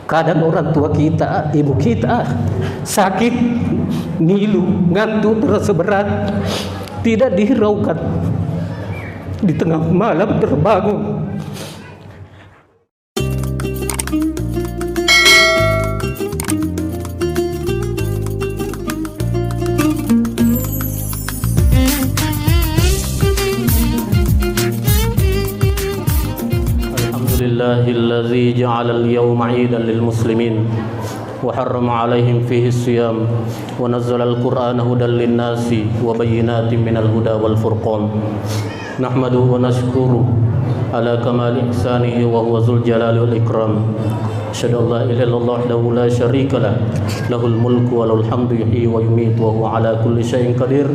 Kadang orang tua kita, ibu kita sakit, ngilu, ngantuk, terasa berat, tidak dihiraukan. Di tengah malam terbangun. Alhamdulillahillazi ja'ala al-yawma 'idan lil muslimin wa harrama 'alaihim fihi as-siyam wa nazzala al-Qur'ana hudan lin-nasi wa bayyinatin minal huda wal furqan. Nahmaduhu wa nashkuruhu ala kamali ihsanihi wa huwa dzul jalali wal ikram. Asyhadu an la ilaha illallah wahdahu la syarika lah, lahul mulku wa lahul hamdu yuhyi wa yumiitu wa huwa ala kulli syai'in qadir.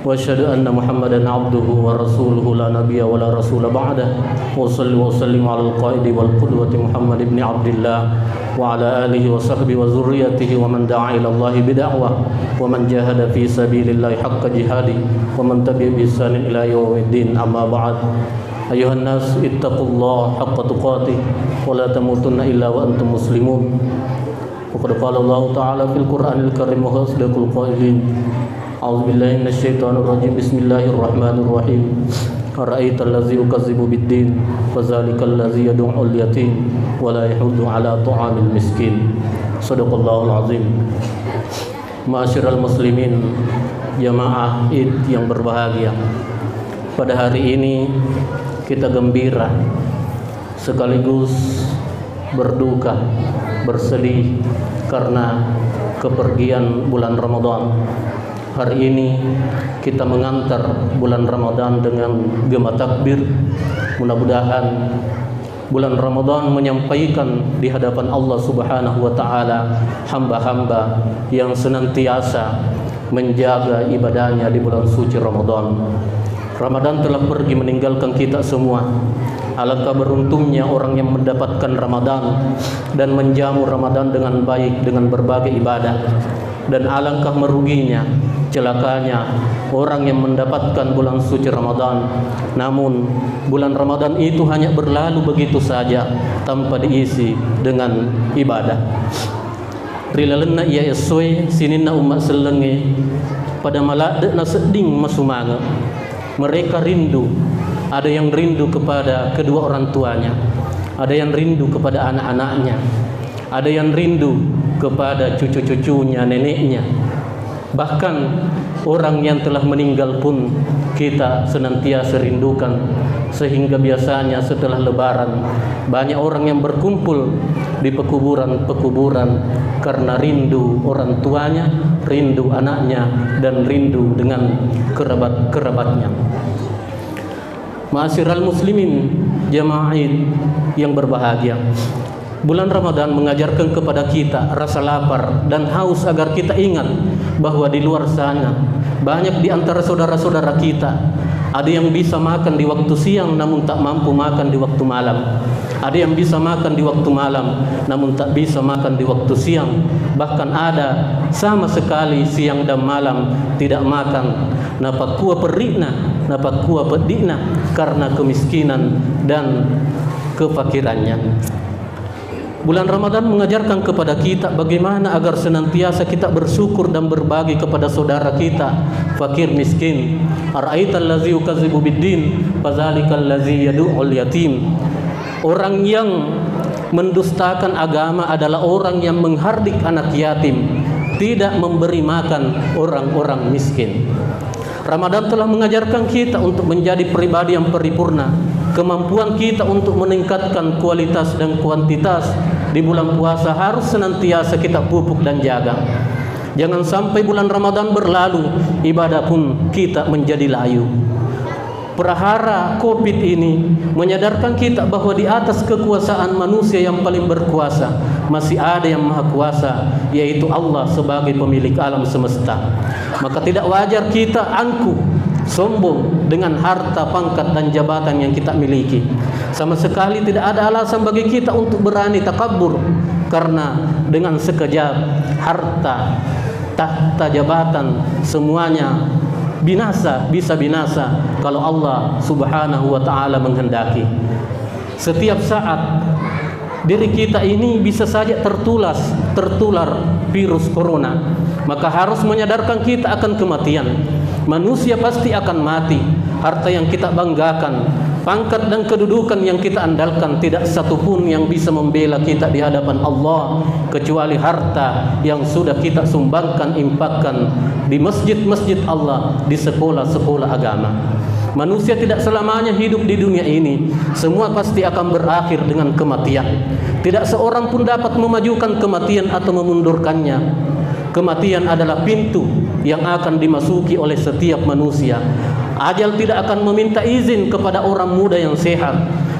Wa asyhadu anna Muhammadan 'abduhu wa rasuluhu la nabiyya wa la rasula ba'dah. Wa salli wa sallim 'alal qaidi wal qudwati Muhammad ibn Abdillah wa ala alihi wa sahbihi wa zurriyyatihi wa man da'a ila Allah bid'awah wa man jahada fi sabilillahi haqqa jihadi wa man tabi'a bi ihsanin ila yaumiddin. Amma ba'd. Ayuhan nas ittaqullaha haqqa tuqatih wa la tamutunna illa wa antum muslimun. Wa qad qala Allah ta'ala fil Qur'anil karim wa asdaqul qailin. A'udzu billahi minasyaitonir rajim. Bismillahirrahmanirrahim. Ara'aital ladzi yukazzibu bid-din wa zalikal ladzi yad'ul yatim wa la yahuddu 'ala ta'amil miskin. Shadaqallahul azim. Ma'asyiral muslimin, jamaah Id yang berbahagia. Pada hari ini kita gembira sekaligus berduka, bersedih karena kepergian bulan Ramadan. Hari ini kita mengantar bulan Ramadan dengan gema takbir. Mudah-mudahan bulan Ramadan menyampaikan di hadapan Allah Subhanahu wa taala hamba-hamba yang senantiasa menjaga ibadahnya di bulan suci Ramadan. Ramadan telah pergi meninggalkan kita semua. Alangkah beruntungnya orang yang mendapatkan Ramadan dan menjamu Ramadan dengan baik dengan berbagai ibadah. Dan alangkah meruginya, celakanya orang yang mendapatkan bulan suci Ramadan, namun bulan Ramadan itu hanya berlalu begitu saja tanpa diisi dengan ibadah. Rilalena ia esoi sinina umat selenge pada maladna seding masumanga. Mereka rindu, ada yang rindu kepada kedua orang tuanya, ada yang rindu kepada anak-anaknya, ada yang rindu kepada cucu-cucunya, neneknya. Bahkan orang yang telah meninggal pun kita senantiasa rindukan. Sehingga biasanya setelah lebaran banyak orang yang berkumpul di pekuburan-pekuburan karena rindu orang tuanya, rindu anaknya, dan rindu dengan kerabat-kerabatnya. Ma'asyiral muslimin, jamaah Id yang berbahagia. Bulan Ramadan mengajarkan kepada kita rasa lapar dan haus agar kita ingat bahwa di luar sana banyak di antara saudara-saudara kita ada yang bisa makan di waktu siang namun tak mampu makan di waktu malam. Ada yang bisa makan di waktu malam namun tak bisa makan di waktu siang. Bahkan ada sama sekali siang dan malam tidak makan. Napakua perikna, napakua pedikna karena kemiskinan dan kefakirannya. Bulan Ramadan mengajarkan kepada kita bagaimana agar senantiasa kita bersyukur dan berbagi kepada saudara kita fakir miskin. Ara'aital ladzi yukazzibu bid-din fadzalikal ladzi yad'ul yatim. Orang yang mendustakan agama adalah orang yang menghardik anak yatim, tidak memberi makan orang-orang miskin. Ramadan telah mengajarkan kita untuk menjadi pribadi yang paripurna. Kemampuan kita untuk meningkatkan kualitas dan kuantitas di bulan puasa harus senantiasa kita pupuk dan jaga. Jangan sampai bulan Ramadan berlalu, ibadah pun kita menjadi layu. Prahara Covid ini menyadarkan kita bahwa di atas kekuasaan manusia yang paling berkuasa masih ada yang maha kuasa, yaitu Allah sebagai pemilik alam semesta. Maka tidak wajar kita angkuh, sombong dengan harta, pangkat dan jabatan yang kita miliki. Sama sekali tidak ada alasan bagi kita untuk berani takabur, karena dengan sekejap harta, tahta, jabatan semuanya binasa, bisa binasa kalau Allah Subhanahu wa taala menghendaki. Setiap saat diri kita ini bisa saja tertular virus corona. Maka harus menyadarkan kita akan kematian. Manusia pasti akan mati. Harta yang kita banggakan, pangkat dan kedudukan yang kita andalkan, tidak satupun yang bisa membela kita di hadapan Allah kecuali harta yang sudah kita sumbangkan, infakkan di masjid-masjid Allah, di sekolah-sekolah agama. Manusia tidak selamanya hidup di dunia ini. Semua pasti akan berakhir dengan kematian. Tidak seorang pun dapat memajukan kematian atau memundurkannya. Kematian adalah pintu yang akan dimasuki oleh setiap manusia. Ajal tidak akan meminta izin kepada orang muda yang sehat.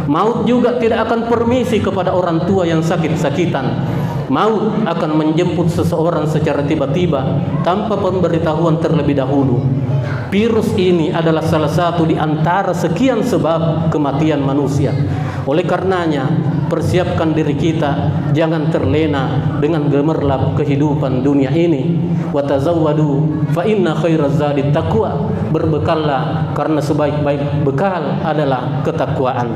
Maut juga tidak akan permisi kepada orang tua yang sakit-sakitan. Maut akan menjemput seseorang secara tiba-tiba tanpa pemberitahuan terlebih dahulu. Virus ini adalah salah satu di antara sekian sebab kematian manusia. Oleh karenanya, persiapkan diri kita jangan terlena dengan gemerlap kehidupan dunia ini. Wa tazawwadu fa inna khairaz zadi taqwa. Berbekallah karena sebaik-baik bekal adalah ketakwaan.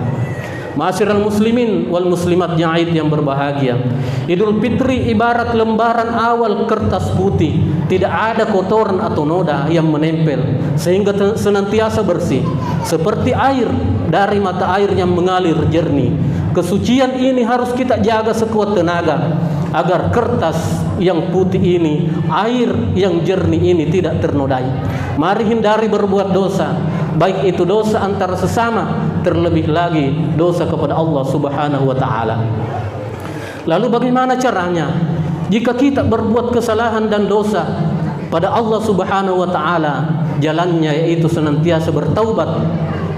Ma'asyiral muslimin wal muslimat yang berbahagia, Idul Fitri ibarat lembaran awal kertas putih, tidak ada kotoran atau noda yang menempel sehingga senantiasa bersih, seperti air dari mata air yang mengalir jernih. Kesucian ini harus kita jaga sekuat tenaga agar kertas yang putih ini, air yang jernih ini tidak ternodai. Mari hindari berbuat dosa, baik itu dosa antara sesama, terlebih lagi dosa kepada Allah Subhanahu wa taala. Lalu bagaimana caranya? Jika kita berbuat kesalahan dan dosa pada Allah Subhanahu wa taala, jalannya yaitu senantiasa bertaubat.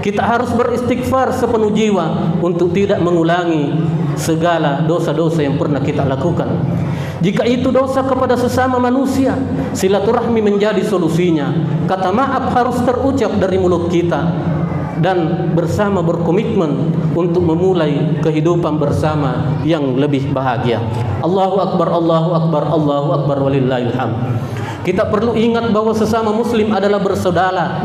Kita harus beristighfar sepenuh jiwa untuk tidak mengulangi segala dosa-dosa yang pernah kita lakukan. Jika itu dosa kepada sesama manusia, silaturahmi menjadi solusinya. Kata maaf harus terucap dari mulut kita dan bersama berkomitmen untuk memulai kehidupan bersama yang lebih bahagia. Allahu akbar, Allahu akbar, Allahu akbar walillahil hamd. Kita perlu ingat bahwa sesama muslim adalah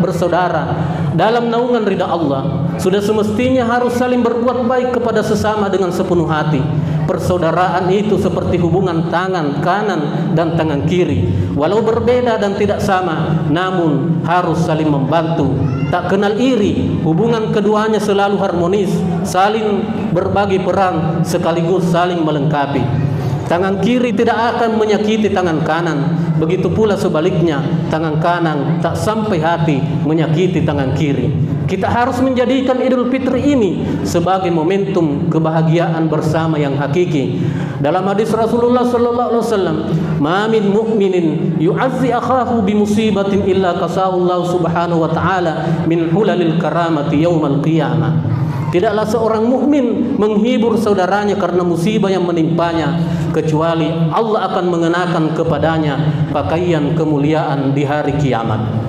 bersaudara dalam naungan ridha Allah. Sudah semestinya harus saling berbuat baik kepada sesama dengan sepenuh hati. Persaudaraan itu seperti hubungan tangan kanan dan tangan kiri. Walau berbeda dan tidak sama, namun harus saling membantu. Tak kenal iri, hubungan keduanya selalu harmonis, saling berbagi peran sekaligus saling melengkapi. Tangan kiri tidak akan menyakiti tangan kanan. Begitu pula sebaliknya, tangan kanan tak sampai hati menyakiti tangan kiri. Kita harus menjadikan Idul Fitri ini sebagai momentum kebahagiaan bersama yang hakiki. Dalam hadis Rasulullah sallallahu alaihi wasallam, "Ma min mu'minin yu'azzi akhahu bi musibatin illa qasahu Allah Subhanahu wa ta'ala min hulalil karamati yaumal qiyamah." Tidaklah seorang mukmin menghibur saudaranya karena musibah yang menimpanya, kecuali Allah akan mengenakan kepadanya pakaian kemuliaan di hari kiamat.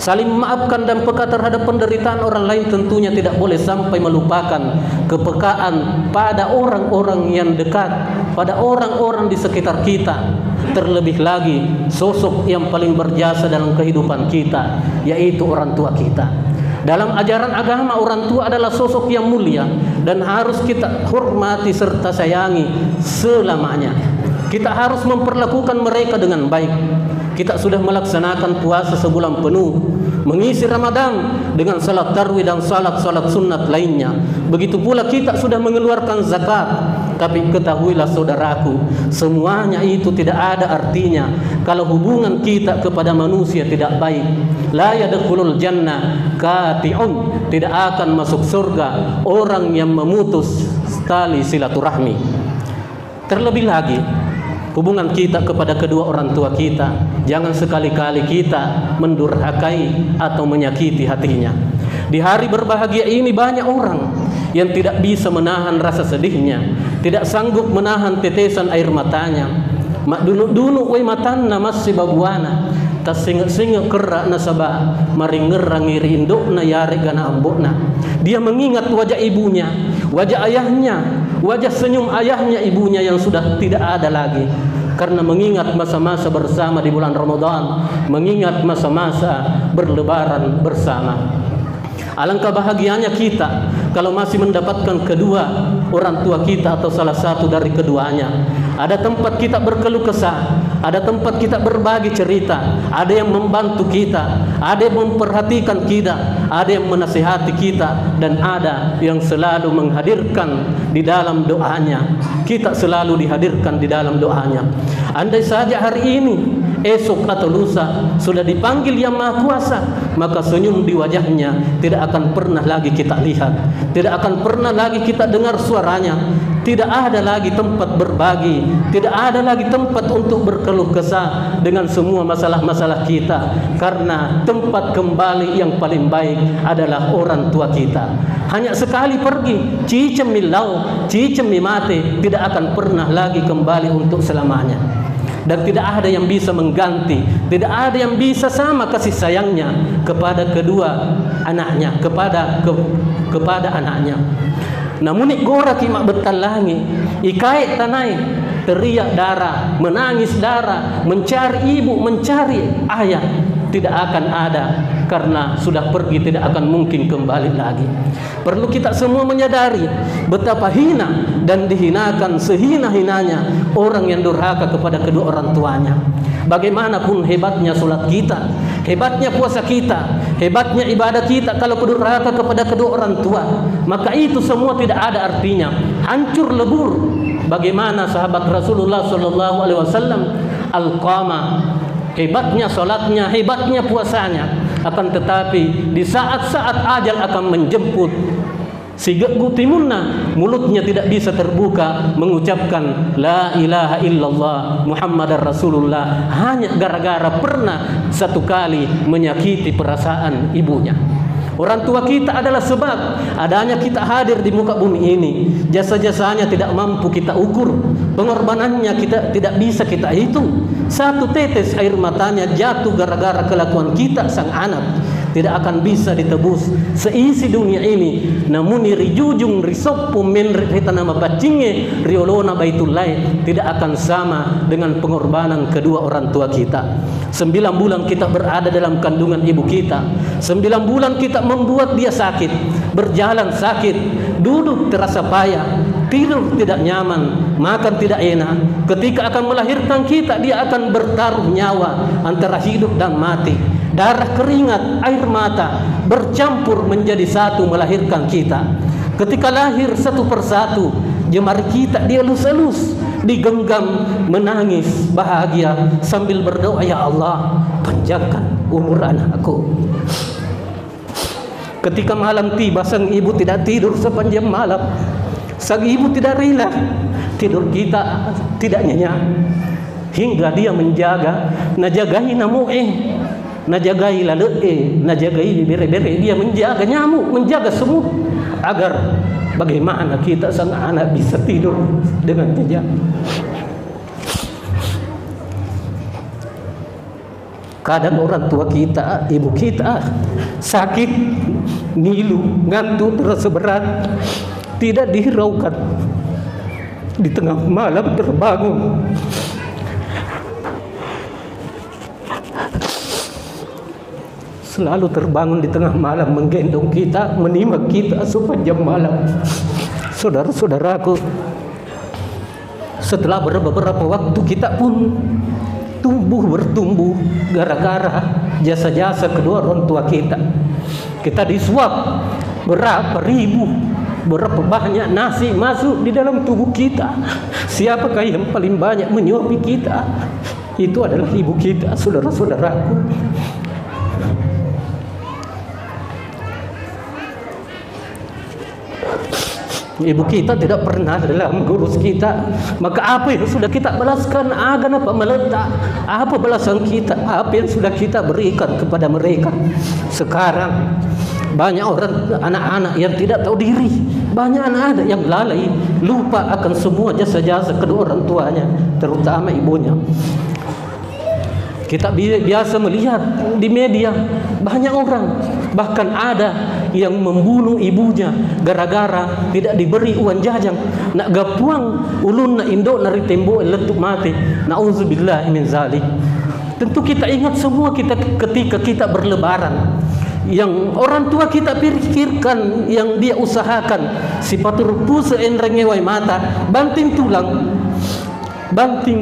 Saling memaafkan dan peka terhadap penderitaan orang lain tentunya tidak boleh sampai melupakan kepekaan pada orang-orang yang dekat, pada orang-orang di sekitar kita. Terlebih lagi sosok yang paling berjasa dalam kehidupan kita, yaitu orang tua kita. Dalam ajaran agama, orang tua adalah sosok yang mulia dan harus kita hormati serta sayangi selamanya. Kita harus memperlakukan mereka dengan baik. Kita sudah melaksanakan puasa sebulan penuh, mengisi Ramadan dengan salat tarawih dan salat-salat sunat lainnya. Begitu pula kita sudah mengeluarkan zakat. Tapi ketahuilah saudaraku, semuanya itu tidak ada artinya kalau hubungan kita kepada manusia tidak baik. La yadkhulul jannah qati'un, tidak akan masuk surga orang yang memutus tali silaturahmi. Terlebih lagi, hubungan kita kepada kedua orang tua kita, jangan sekali-kali kita mendurhakai atau menyakiti hatinya. Di hari berbahagia ini banyak orang yang tidak bisa menahan rasa sedihnya, tidak sanggup menahan tetesan air matanya. Mak dunu-dunu we matanna masih babuana, tas singa-singa kerak nasabah, maringerang ngiri indukna yari gana ambukna. Dia mengingat wajah ibunya, wajah ayahnya, wajah senyum ayahnya ibunya yang sudah tidak ada lagi. Karena mengingat masa-masa bersama di bulan Ramadan, mengingat masa-masa berlebaran bersama. Alangkah bahagianya kita kalau masih mendapatkan kedua orang tua kita atau salah satu dari keduanya. Ada tempat kita berkeluh kesah, ada tempat kita berbagi cerita, ada yang membantu kita, ada yang memperhatikan kita, ada yang menasihati kita, dan ada yang selalu menghadirkan di dalam doanya. Kita selalu dihadirkan di dalam doanya. Andai saja hari ini, esok atau lusa sudah dipanggil Yang Maha Kuasa, maka senyum di wajahnya tidak akan pernah lagi kita lihat, tidak akan pernah lagi kita dengar suaranya. Tidak ada lagi tempat berbagi, tidak ada lagi tempat untuk berkeluh kesah dengan semua masalah-masalah kita, karena tempat kembali yang paling baik adalah orang tua kita. Hanya sekali pergi, cicem milau, cicem mimate, tidak akan pernah lagi kembali untuk selamanya. Dan tidak ada yang bisa mengganti, tidak ada yang bisa sama kasih sayangnya kepada kedua anaknya, kepada anaknya. Namun gora kimak betalangi, ikait tanai, teriak darah, menangis darah, mencari ibu, mencari ayah, tidak akan ada, karena sudah pergi, tidak akan mungkin kembali lagi. Perlu kita semua menyadari betapa hina dan dihinakan sehina-hinanya orang yang durhaka kepada kedua orang tuanya. Bagaimanapun hebatnya salat kita, hebatnya puasa kita, hebatnya ibadah kita, kalau durhaka kepada kedua orang tua, maka itu semua tidak ada artinya, hancur lebur. Bagaimana sahabat Rasulullah SAW, al-qama, hebatnya salatnya, hebatnya puasanya, akan tetapi di saat-saat ajal akan menjemput, si gutimunna, mulutnya tidak bisa terbuka mengucapkan la ilaha illallah Muhammadar Rasulullah, hanya gara-gara pernah satu kali menyakiti perasaan ibunya. Orang tua kita adalah sebab adanya kita hadir di muka bumi ini. Jasa-jasanya tidak mampu kita ukur, pengorbanannya kita tidak bisa kita hitung. Satu tetes air matanya jatuh gara-gara kelakuan kita sang anak, tidak akan bisa ditebus seisi dunia ini. Namun rijujung risoppu men ritanama bacinge riolona baitullai tidak akan sama dengan pengorbanan kedua orang tua kita. 9 bulan kita berada dalam kandungan ibu kita, 9 bulan kita membuat dia sakit, berjalan sakit, duduk terasa payah, tidur tidak nyaman, makan tidak enak. Ketika akan melahirkan kita, dia akan bertaruh nyawa antara hidup dan mati. Darah, keringat, air mata bercampur menjadi satu melahirkan kita. Ketika lahir satu persatu, jemari kita dielus-elus, digenggam, menangis bahagia sambil berdoa, ya Allah, panjangkan umur anakku. Ketika malam tiba, sang ibu tidak tidur sepanjang malam. Sang ibu tidak rela tidur kita tidak nyenyak, hingga dia menjaga, najagai namu'e, najagai lale'e, najagai bere-bere, dia menjaga nyamuk, menjaga semut, agar bagaimana kita sang anak bisa tidur dengan nyenyak. Kadang orang tua kita, ibu kita sakit, ngilu, ngantuk, terasa berat, tidak dihiraukan, di tengah malam terbangun, selalu terbangun di tengah malam menggendong kita, menimba kita sepanjang malam. Saudara-saudaraku, setelah beberapa waktu kita pun bertumbuh gara-gara jasa-jasa kedua orang tua kita. Kita disuap berapa ribu, berapa banyak nasi masuk di dalam tubuh kita. Siapakah yang paling banyak menyuapi kita? Itu adalah ibu kita, saudara-saudaraku. Ibu kita tidak pernah dalam mengurus kita, maka apa yang sudah kita balaskan akan apa meletak? Apa balasan kita? Apa yang sudah kita berikan kepada mereka? Sekarang banyak orang, anak-anak yang tidak tahu diri, banyak anak-anak yang lalai, lupa akan semua jasa-jasa kedua orang tuanya, terutama ibunya. Kita biasa melihat di media banyak orang, bahkan ada yang membunuh ibunya gara-gara tidak diberi uang jajan. Nak gapuang ulun na indok nari tembok letup mati. Nauzubillah min zalik. Tentu kita ingat semua kita ketika kita berlebaran. yang orang tua kita pikirkan, yang dia usahakan, sipatur puse enrengewai mata, banting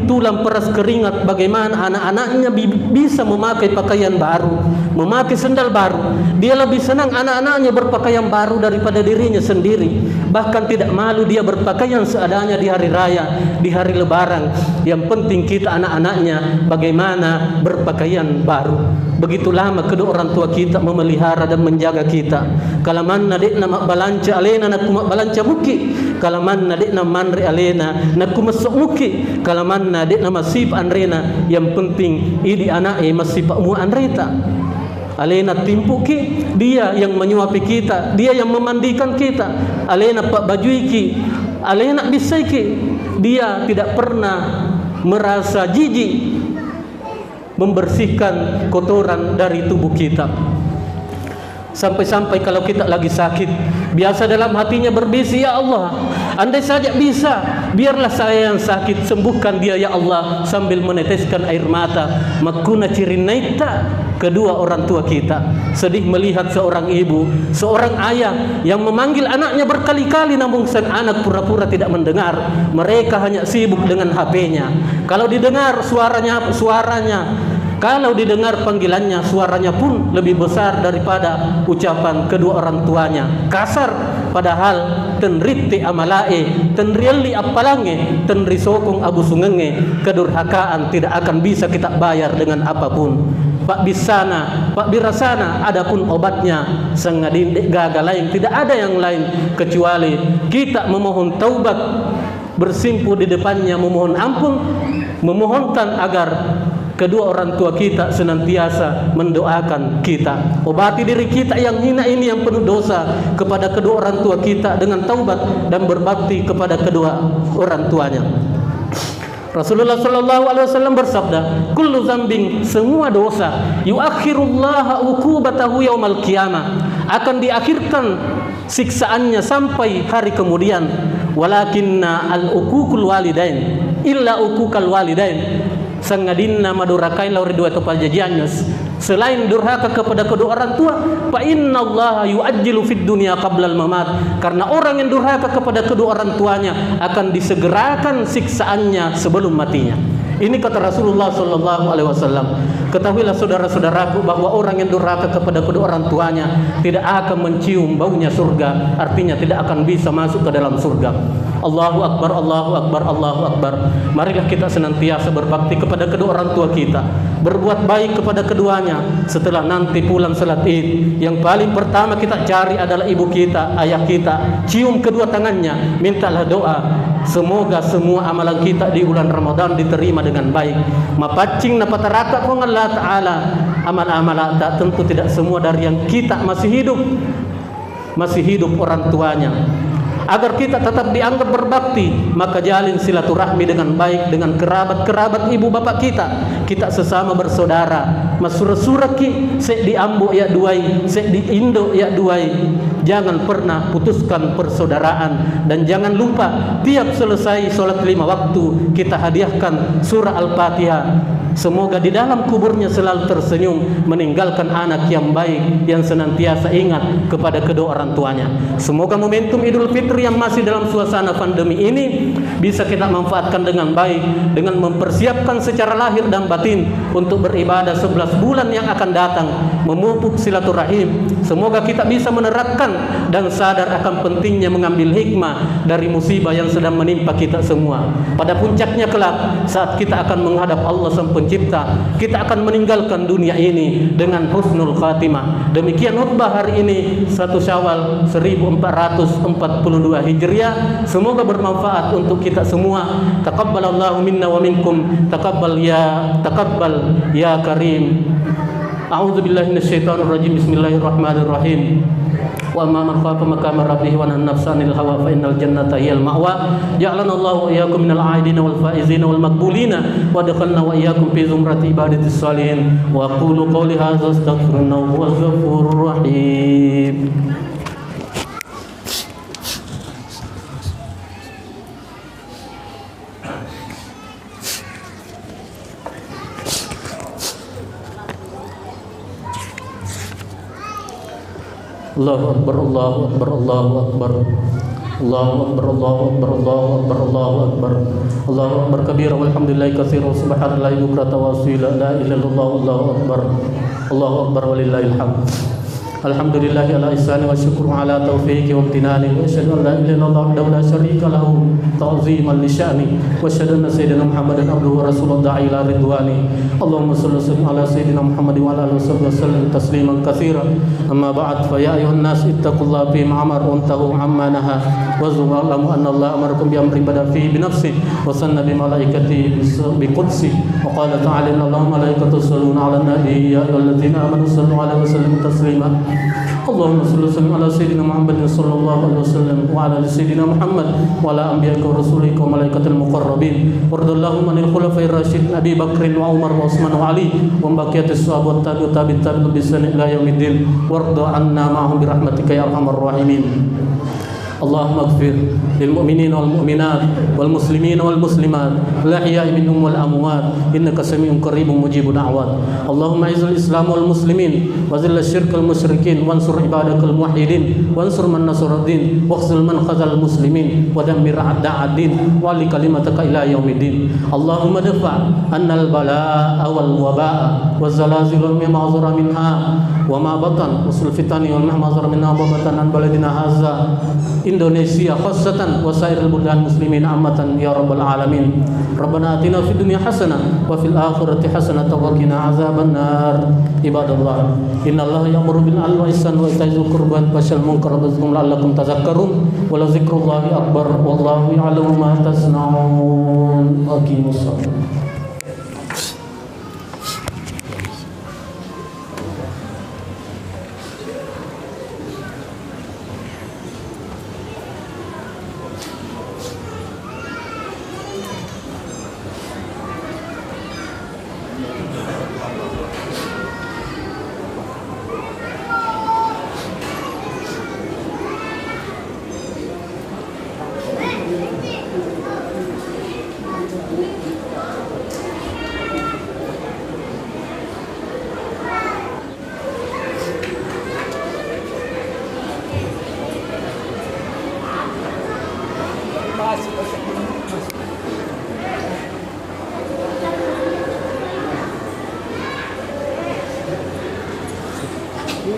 tulang peras keringat, bagaimana anak-anaknya bisa memakai pakaian baru, memakai sendal baru. Dia lebih senang anak-anaknya berpakaian baru daripada dirinya sendiri. Bahkan tidak malu dia berpakaian seadanya di hari raya, di hari lebaran. Yang penting kita anak-anaknya bagaimana berpakaian baru. Begitu lama kedua orang tua kita memelihara dan menjaga kita. Kalaman nadikna balanca alena nak balanca muki, kalaman nadikna manri alena nak masuk muki, kalaman nadikna masif anrena. Yang penting idi anak masif mu anreta. Alena timpuki, dia yang menyuapi kita, dia yang memandikan kita. Alena pak bajuiki, alena bisaiki, dia tidak pernah merasa jijik membersihkan kotoran dari tubuh kita. Sampai-sampai kalau kita lagi sakit, biasa dalam hatinya berbisik, ya Allah, andai saja bisa, biarlah saya yang sakit, sembuhkan dia ya Allah, sambil meneteskan air mata. Makuna cirinaita, kedua orang tua kita sedih melihat seorang ibu, seorang ayah yang memanggil anaknya berkali-kali namun sang anak pura-pura tidak mendengar. Mereka hanya sibuk dengan HP-nya. Kalau didengar kalau didengar panggilannya, suaranya pun lebih besar daripada ucapan kedua orang tuanya. Kasar, padahal tenriti amalae, tenriali apalange, tenrisokong abu sungenge. Kedurhakaan tidak akan bisa kita bayar dengan apapun. Pak bisana, pak birasana, adapun obatnya sangadin gagal lain, tidak ada yang lain kecuali kita memohon taubat, bersimpuh di depannya, memohon ampun, memohonkan agar kedua orang tua kita senantiasa mendoakan kita. Obati diri kita yang hina ini, yang penuh dosa, kepada kedua orang tua kita dengan taubat dan berbakti kepada kedua orang tuanya. Rasulullah sallallahu alaihi wasallam bersabda, kullu dzambin, semua dosa, yuakhirullah uqubatahu yaumal qiyamah, akan diakhirkan siksaannya sampai hari kemudian. Walakinna al-uququl walidain illa uquqal walidain, sangadinna madurakain lauri dua topal jajannyos, selain durhaka kepada kedua orang tua, fa innallaha yu'ajjilu fid dunya qabla al-mamat, karena orang yang durhaka kepada kedua orang tuanya akan disegerakan siksaannya sebelum matinya. Ini kata Rasulullah sallallahu alaihi wasallam. Ketahuilah saudara-saudaraku bahwa orang yang durhaka kepada kedua orang tuanya tidak akan mencium baunya surga, artinya tidak akan bisa masuk ke dalam surga. Allahu akbar, Allahu akbar, Allahu akbar. Marilah kita senantiasa berbakti kepada kedua orang tua kita, berbuat baik kepada keduanya. Setelah nanti pulang salat Id, yang paling pertama kita cari adalah ibu kita, ayah kita. Cium kedua tangannya, mintalah doa. Semoga semua amalan kita di bulan Ramadan diterima dengan baik. Mapacing na patarakat kong Allah Ta'ala amal-amal tak, tentu tidak semua dari yang kita masih hidup orang tuanya. Agar kita tetap dianggap berbakti, maka jalin silaturahmi dengan baik dengan kerabat-kerabat ibu bapak kita. Kita sesama bersaudara. Masura-suraki se di Ambo ya duai, se di Indo ya duai. Jangan pernah putuskan persaudaraan, dan jangan lupa tiap selesai sholat 5 waktu kita hadiahkan surah Al-Fatihah. Semoga di dalam kuburnya selalu tersenyum, meninggalkan anak yang baik, yang senantiasa ingat kepada kedua orang tuanya. Semoga momentum Idul Fitri yang masih dalam suasana pandemi ini bisa kita manfaatkan dengan baik, dengan mempersiapkan secara lahir dan batin untuk beribadah 11 bulan yang akan datang, memupuk silaturahim. Semoga kita bisa menerapkan dan sadar akan pentingnya mengambil hikmah dari musibah yang sedang menimpa kita semua. Pada puncaknya kelak, saat kita akan menghadap Allah Sang Pencipta, kita akan meninggalkan dunia ini dengan husnul khatimah. Demikian khutbah hari ini 1 Syawal 1442 Hijriah. Semoga bermanfaat untuk kita semua. Taqabbalallahu minna wa minkum. Taqabbal ya karim. A'udzu billahi minasyaitonir rajim. Bismillahirrahmanirrahim. Wa amma man khafa maqama rabbih wa nahana nafsa 'anil hawa fa innal jannata hiyal ma'wa. Ja'alana Allahu wa iyyakum minal 'aidin wal faizin wal maqbulin wa adkhalna wa iyyakum fi zumrati ibadatis salihin. Wa qulu qawli hadza astaghfirullah huwal ghafurur rahim. Allahu Akbar, Allahu Akbar, Allahu Akbar. Allahu Akbar, Allahu Akbar, Allahu Akbar, Allahu Akbar. Allahu Akbar kabira walhamdulillahi katsiran subhanallahi bukratan wa asila la ilaha illallah Allahu Akbar. Allahu Akbar walillahil hamd. Alhamdulillahi ala ihsani wa syukru ala taufiqi wa imtinani wa asyhadu an la ilaha illallah wahdahu la syarika lahu ta'ziman li sya'ni wa asyhadu anna sayyidina Muhammadan abduhu wa rasuluhu da'i ila ridwani. Allahumma shalli ala sayyidina Muhammad wa ala alihi wa sallam tasliman katsiran. Amma ba'd, fa ya ayyuhan nas ittaqullaha fi ma'amar wa antahu amma naha wa zalamu anna Allah amarakum bi amrin bada fi bi nafsi wa sanna bi malaikati bi qudsi wa qala ta'ala inna Allaha wa malaikatahu yusalluna 'alan nabi ya ayyuhalladzina amanu sallu 'alaihi wa sallimu taslima. Allahumma salli wa sallim ala sayyidina Muhammadin sallallahu alaihi wasallam wa ala sayyidina Muhammad wa ala anbiya'ika wa rasulika wa malaikatil muqarrabin wardallahu anil khulafa'ir rasyidin Abi Bakrin wa Umar wa Utsman wa Ali wa baqiyatis sahabat tabi'ut tabi'in bi ihsan ila yaumiddin warda 'anna ma'ahum bi rahmatika ya arhamar rahimin. Allahumma ighfir lil mu'minina wal mu'minat wal muslimina wal muslimat al ahya'i minhum wal amwat innaka samii'un qaribun mujibud da'wat. Allahumma izzil islam wal muslimin wa zil syirk al musyrikin wansur ibadakal muwahhidin wansur man nasara din wakhzil man khazal muslimin wa dammir a'da'ad din wa li kalimataka ila yaumiddin. Allahumma dafa' annal balaa'a wal waba'a waz zalazil wa ma zara minha wa ma batan usul fitani wal ma zara minha wa batan an baladina hadza Indonesia khassatan wa sairil buldan muslimin ammatan ya rabbal alamin. Rabbana atina fid dunya hasanah wa fil akhirati hasanah wa qina azabannar. Ibadallah, innallaha ya'muru bil 'adli wal ihsani wa ita'i dzil qurba wa yanha 'anil munkari wa yadhkurukum la'allakum tadhakkarun wa la dzikrullahi akbar wallahu ya'lamu ma tasna'un. Aqimus shalah.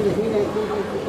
Sini.